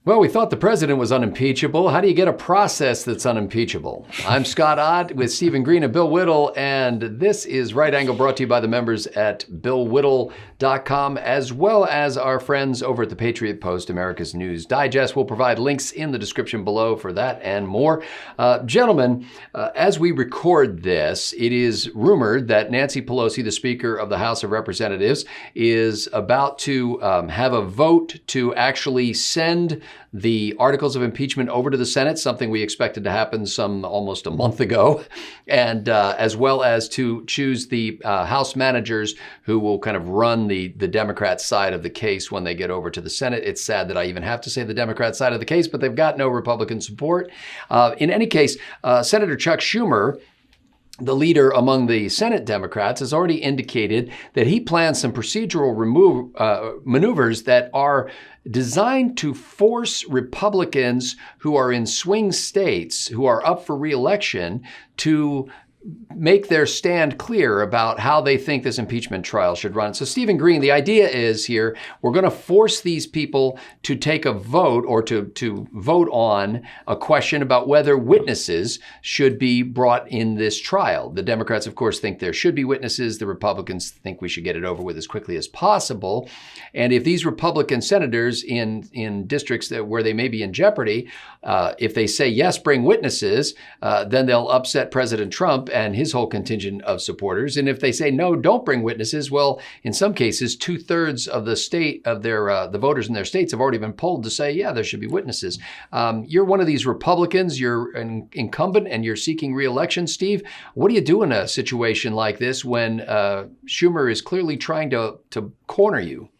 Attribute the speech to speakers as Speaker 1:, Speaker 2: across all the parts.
Speaker 1: Well, we thought the president was unimpeachable. How do you get a process that's unimpeachable? I'm Scott Ott with Stephen Green and Bill Whittle, and this is Right Angle, brought to you by the members at BillWhittle.com, as well as our friends over at the Patriot Post, America's News Digest. We'll provide links in the description below for that and more. Gentlemen, as we record this, it is rumored that Nancy Pelosi, the Speaker of the House of Representatives, is about to have a vote to actually send the articles of impeachment over to the Senate, something we expected to happen almost a month ago, and as well as to choose the House managers who will kind of run the Democrat side of the case when they get over to the Senate. It's sad that I even have to say the Democrat side of the case, but they've got no Republican support. In any case, Senator Chuck Schumer, the leader among the Senate Democrats, has already indicated that he plans some procedural maneuvers that are designed to force Republicans who are in swing states, who are up for re-election, to make their stand clear about how they think this impeachment trial should run. So, Stephen Green, the idea is here, we're going to force these people to take a vote or to vote on a question about whether witnesses should be brought in this trial. The Democrats, of course, think there should be witnesses. The Republicans think we should get it over with as quickly as possible. And if these Republican senators in districts where they may be in jeopardy, if they say, yes, bring witnesses, then they'll upset President Trump and his whole contingent of supporters. And if they say, no, don't bring witnesses, well, in some cases, 2/3 of the state of the voters in their states have already been polled to say, yeah, there should be witnesses. You're one of these Republicans, you're an incumbent and you're seeking re-election. Steve, what do you do in a situation like this when Schumer is clearly trying to corner you?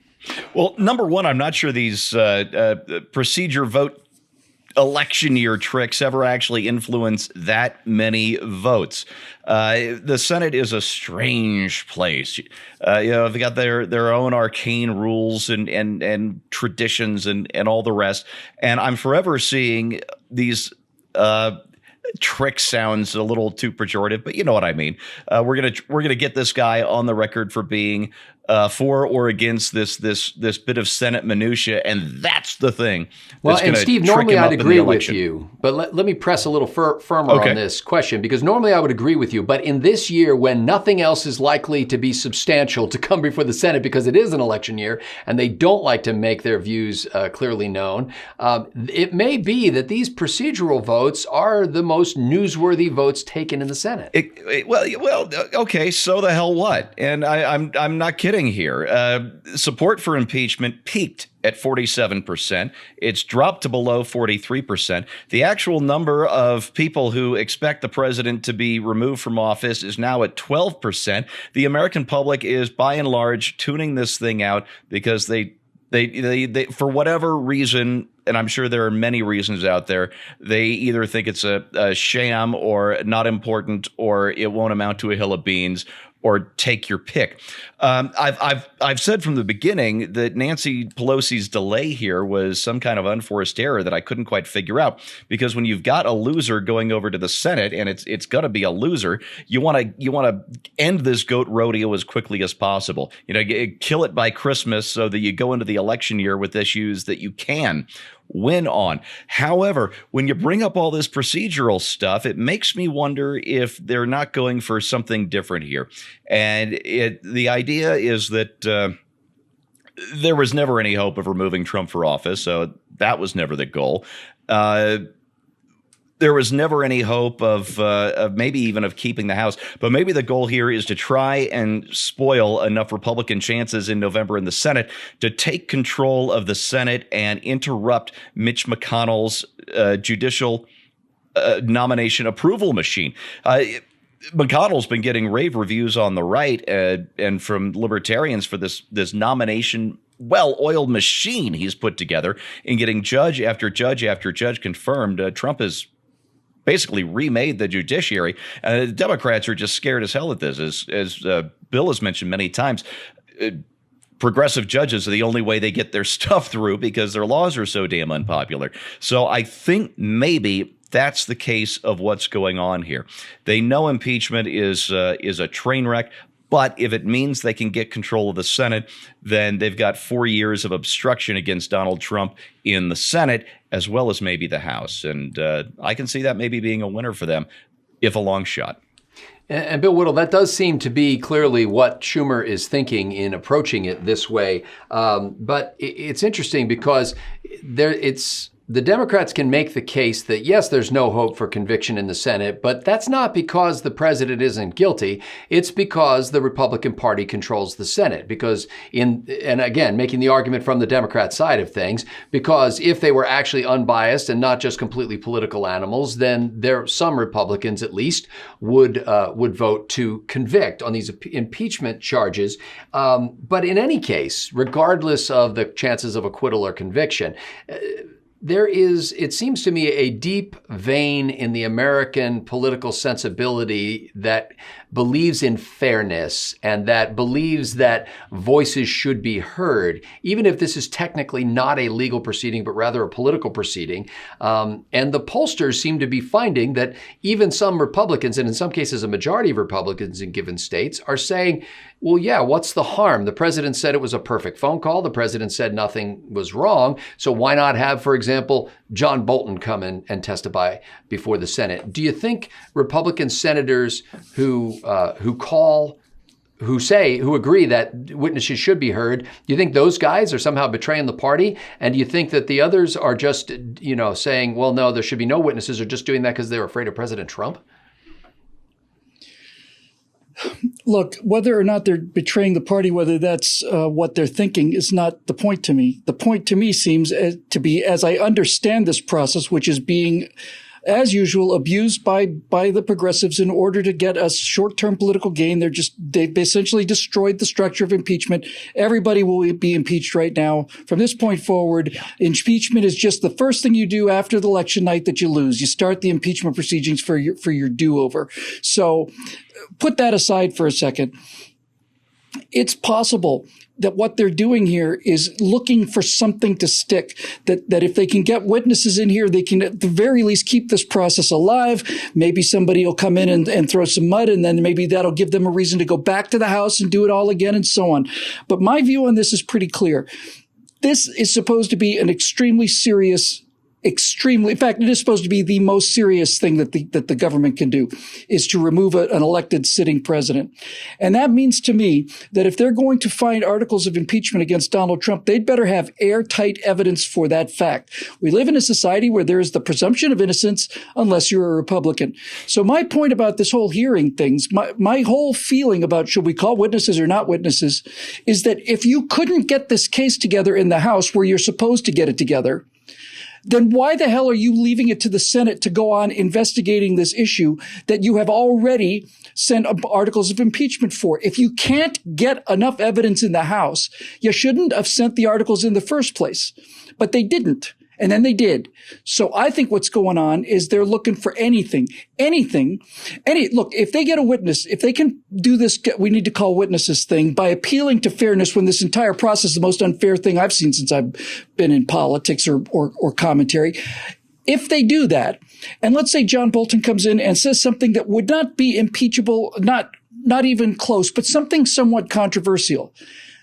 Speaker 2: Well, number one, I'm not sure these procedure vote election year tricks ever actually influence that many votes. The Senate is a strange place. They've got their own arcane rules and traditions and all the rest. And I'm forever seeing these trick sounds a little too pejorative, but you know what I mean. We're gonna get this guy on the record for being for or against this bit of Senate minutia, and that's the thing.
Speaker 1: Well, and Steve, normally I'd agree with you, but let me press a little firmer on this question, because normally I would agree with you, but in this year when nothing else is likely to be substantial to come before the Senate because it is an election year and they don't like to make their views clearly known, it may be that these procedural votes are the most newsworthy votes taken in the Senate.
Speaker 2: Well, okay, so the hell what? And I'm not kidding here. Support for impeachment peaked at 47%. It's dropped to below 43%. The actual number of people who expect the president to be removed from office is now at 12%. The American public is by and large tuning this thing out because they for whatever reason, and I'm sure there are many reasons out there, they either think it's a sham or not important or it won't amount to a hill of beans, or take your pick. I've said from the beginning that Nancy Pelosi's delay here was some kind of unforced error that I couldn't quite figure out, because when you've got a loser going over to the Senate and it's going to be a loser, you want to end this goat rodeo as quickly as possible. Kill it by Christmas so that you go into the election year with issues that you can win on. However, when you bring up all this procedural stuff, it makes me wonder if they're not going for something different here. And the idea is that there was never any hope of removing Trump for office, so that was never the goal. There was never any hope of maybe even of keeping the House. But maybe the goal here is to try and spoil enough Republican chances in November in the Senate to take control of the Senate and interrupt Mitch McConnell's judicial nomination approval machine. McConnell's been getting rave reviews on the right and from libertarians for this nomination well-oiled machine he's put together in getting judge after judge after judge confirmed. Trump has basically remade the judiciary. The Democrats are just scared as hell at this. As Bill has mentioned many times, progressive judges are the only way they get their stuff through because their laws are so damn unpopular. So I think maybe that's the case of what's going on here. They know impeachment is a train wreck. But if it means they can get control of the Senate, then they've got 4 years of obstruction against Donald Trump in the Senate, as well as maybe the House. And I can see that maybe being a winner for them, if a long shot.
Speaker 1: And Bill Whittle, that does seem to be clearly what Schumer is thinking in approaching it this way. But it's interesting because the Democrats can make the case that, yes, there's no hope for conviction in the Senate, but that's not because the president isn't guilty. It's because the Republican Party controls the Senate. And again, making the argument from the Democrat side of things, because if they were actually unbiased and not just completely political animals, then some Republicans at least would vote to convict on these impeachment charges. But in any case, regardless of the chances of acquittal or conviction, there is, it seems to me, a deep vein in the American political sensibility that believes in fairness and that believes that voices should be heard, even if this is technically not a legal proceeding, but rather a political proceeding. And the pollsters seem to be finding that even some Republicans, and in some cases a majority of Republicans in given states, are saying, well, yeah, what's the harm? The president said it was a perfect phone call. The president said nothing was wrong. So why not have, for example, John Bolton come in and testify before the Senate? Do you think Republican senators who agree that witnesses should be heard, do you think those guys are somehow betraying the party? And do you think that the others are just, saying, well, no, there should be no witnesses, or just doing that because they're afraid of President Trump?
Speaker 3: Look, whether or not they're betraying the party, whether that's what they're thinking, is not the point to me. The point to me seems to be, as I understand this process, which is being, as usual, abused by the progressives in order to get a short-term political gain. They've essentially destroyed the structure of impeachment. Everybody will be impeached right now. From this point forward, impeachment is just the first thing you do after the election night that you lose. You start the impeachment proceedings for your do-over. So put that aside for a second. It's possible that what they're doing here is looking for something to stick, that if they can get witnesses in here, they can at the very least keep this process alive. Maybe somebody will come in and throw some mud, and then maybe that'll give them a reason to go back to the House and do it all again and so on. But my view on this is pretty clear. This is supposed to be an extremely serious, in fact, it is supposed to be the most serious thing that the government can do, is to remove an elected sitting president. And that means to me that if they're going to find articles of impeachment against Donald Trump, they'd better have airtight evidence for that fact. We live in a society where there is the presumption of innocence unless you're a Republican. So my point about this whole hearing things, my whole feeling about should we call witnesses or not witnesses, is that if you couldn't get this case together in the House where you're supposed to get it together, then why the hell are you leaving it to the Senate to go on investigating this issue that you have already sent articles of impeachment for? If you can't get enough evidence in the House, you shouldn't have sent the articles in the first place. But they didn't. And then they did. So I think what's going on is they're looking for anything. Look, if they get a witness, if they can do this, we need to call witnesses thing by appealing to fairness when this entire process is the most unfair thing I've seen since I've been in politics or commentary. If they do that, and let's say John Bolton comes in and says something that would not be impeachable, not even close, but something somewhat controversial,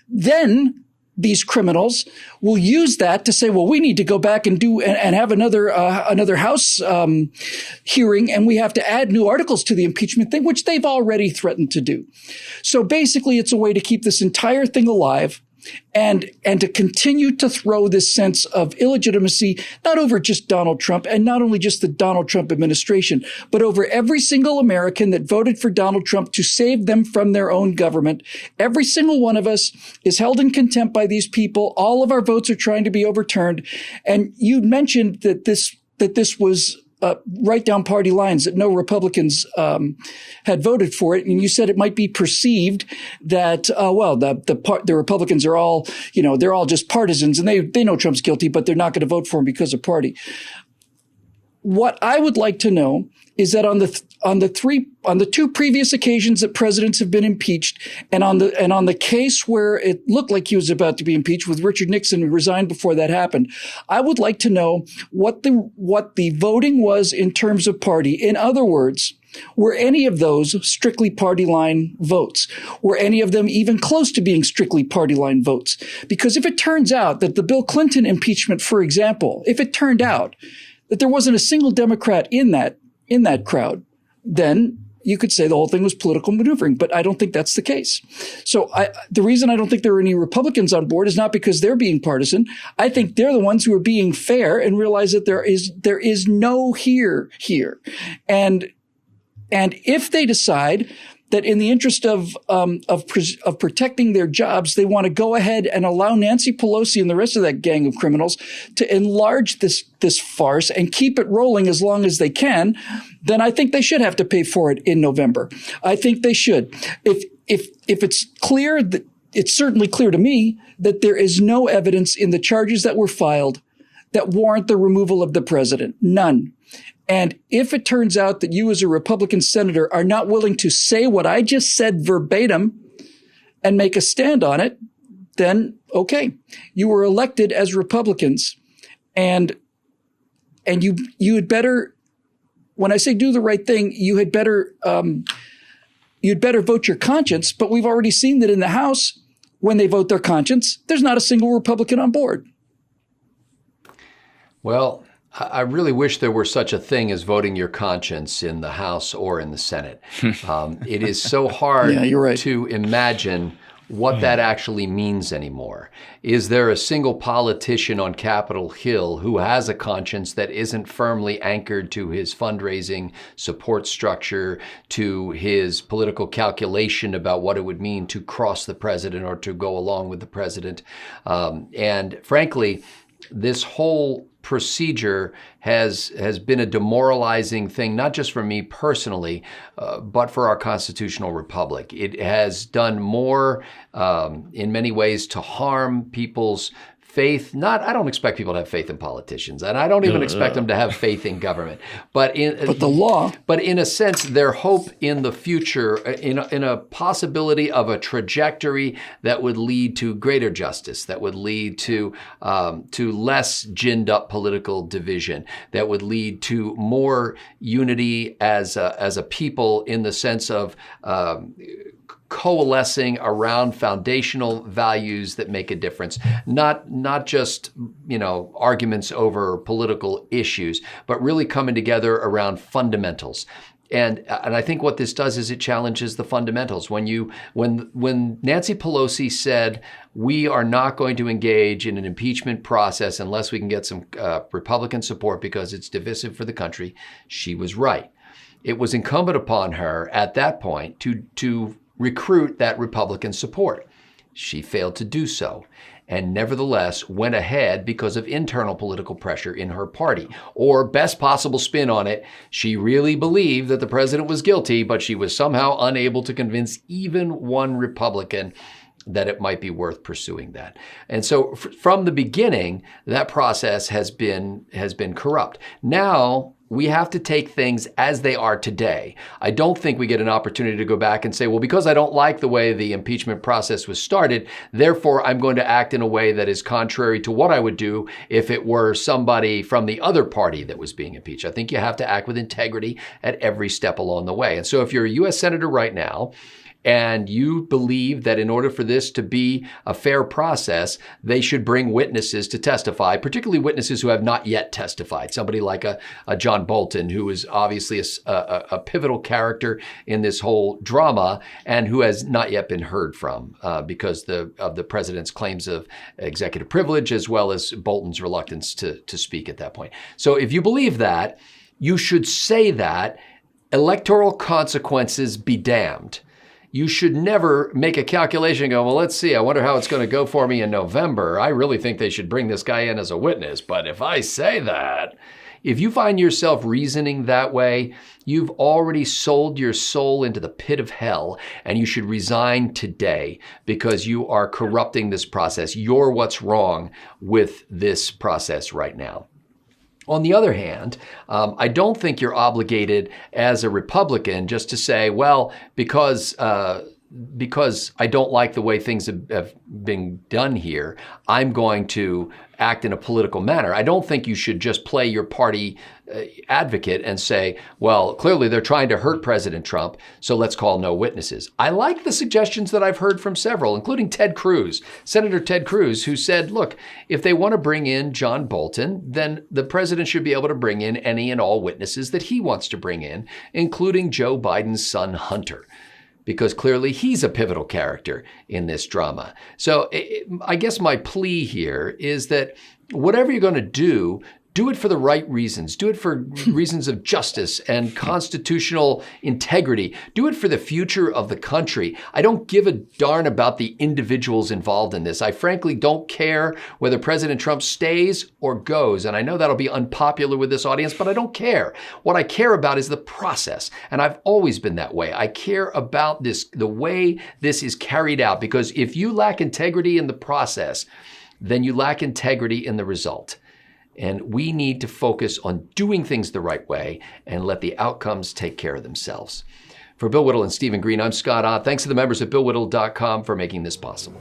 Speaker 3: then these criminals will use that to say, well, we need to go back and have another House hearing, and we have to add new articles to the impeachment thing, which they've already threatened to do. So basically, it's a way to keep this entire thing alive and to continue to throw this sense of illegitimacy, not over just Donald Trump and not only just the Donald Trump administration, but over every single American that voted for Donald Trump to save them from their own government. Every single one of us is held in contempt by these people. All of our votes are trying to be overturned. And you mentioned that this was right down party lines, that no Republicans had voted for it. And you said it might be perceived that, the Republicans are all, they're all just partisans and they know Trump's guilty, but they're not going to vote for him because of party. What I would like to know is that on the two previous occasions that presidents have been impeached, and on the case where it looked like he was about to be impeached with Richard Nixon, who resigned before that happened, I would like to know what the voting was in terms of party. In other words, Were any of those strictly party line votes? Were any of them even close to being strictly party line votes? Because if it turns out that the Bill Clinton impeachment, for example, if it turned out that there wasn't a single Democrat in that crowd, then you could say the whole thing was political maneuvering, but I don't think that's the case. So the reason I don't think there are any Republicans on board is not because they're being partisan. I think they're the ones who are being fair and realize that there is no here. And if they decide that in the interest of protecting their jobs, they want to go ahead and allow Nancy Pelosi and the rest of that gang of criminals to enlarge this farce and keep it rolling as long as they can, then I think they should have to pay for it in November. I think they should. If it's clear that it's certainly clear to me that there is no evidence in the charges that were filed that warrant the removal of the president. None. And if it turns out that you as a Republican senator are not willing to say what I just said verbatim and make a stand on it, then okay, you were elected as Republicans, and you had better, when I say do the right thing, you'd better vote your conscience. But we've already seen that in the House, when they vote their conscience, there's not a single Republican on board.
Speaker 1: Well, I really wish there were such a thing as voting your conscience in the House or in the Senate. It is so hard to imagine what that actually means anymore. Is there a single politician on Capitol Hill who has a conscience that isn't firmly anchored to his fundraising support structure, to his political calculation about what it would mean to cross the president or to go along with the president? And frankly, this whole procedure has been a demoralizing thing, not just for me personally, but for our constitutional republic. It has done more in many ways to harm people's faith. I don't expect people to have faith in politicians, and I don't even expect them to have faith in government. But the law. But in a sense, their hope in the future, in a possibility of a trajectory that would lead to greater justice, that would lead to less ginned up political division, that would lead to more unity as a people in the sense of coalescing around foundational values that make a difference, not just, arguments over political issues, but really coming together around fundamentals. And I think what this does is it challenges the fundamentals. When Nancy Pelosi said, we are not going to engage in an impeachment process unless we can get some Republican support because it's divisive for the country, she was right. It was incumbent upon her at that point to recruit that Republican support. She failed to do so, and nevertheless went ahead because of internal political pressure in her party. Or best possible spin on it, she really believed that the president was guilty, but she was somehow unable to convince even one Republican that it might be worth pursuing that. And so from the beginning, that process has been corrupt. Now, we have to take things as they are today. I don't think we get an opportunity to go back and say, well, because I don't like the way the impeachment process was started, therefore I'm going to act in a way that is contrary to what I would do if it were somebody from the other party that was being impeached. I think you have to act with integrity at every step along the way. And so if you're a U.S. Senator right now, and you believe that in order for this to be a fair process, they should bring witnesses to testify, particularly witnesses who have not yet testified. Somebody like a John Bolton, who is obviously a pivotal character in this whole drama and who has not yet been heard from because of the president's claims of executive privilege, as well as Bolton's reluctance to speak at that point. So if you believe that, you should say that. Electoral consequences be damned. You should never make a calculation and go, well, let's see, I wonder how it's going to go for me in November. I really think they should bring this guy in as a witness. But if I say that, if you find yourself reasoning that way, you've already sold your soul into the pit of hell, and you should resign today because you are corrupting this process. You're what's wrong with this process right now. On the other hand, I don't think you're obligated as a Republican just to say, well, because because I don't like the way things have been done here, I'm going to act in a political manner. I don't think you should just play your party advocate and say, well, clearly they're trying to hurt President Trump, so let's call no witnesses. I like the suggestions that I've heard from several, including Ted Cruz, Senator Ted Cruz, who said, look, if they want to bring in John Bolton, then the president should be able to bring in any and all witnesses that he wants to bring in, including Joe Biden's son, Hunter, because clearly he's a pivotal character in this drama. So I guess my plea here is that whatever you're going to do it for the right reasons. Do it for reasons of justice and constitutional integrity. Do it for the future of the country. I don't give a darn about the individuals involved in this. I frankly don't care whether President Trump stays or goes. And I know that'll be unpopular with this audience, but I don't care. What I care about is the process. And I've always been that way. I care about this, the way this is carried out, because if you lack integrity in the process, then you lack integrity in the result. And we need to focus on doing things the right way and let the outcomes take care of themselves. For Bill Whittle and Stephen Green, I'm Scott Ott. Thanks to the members at BillWhittle.com for making this possible.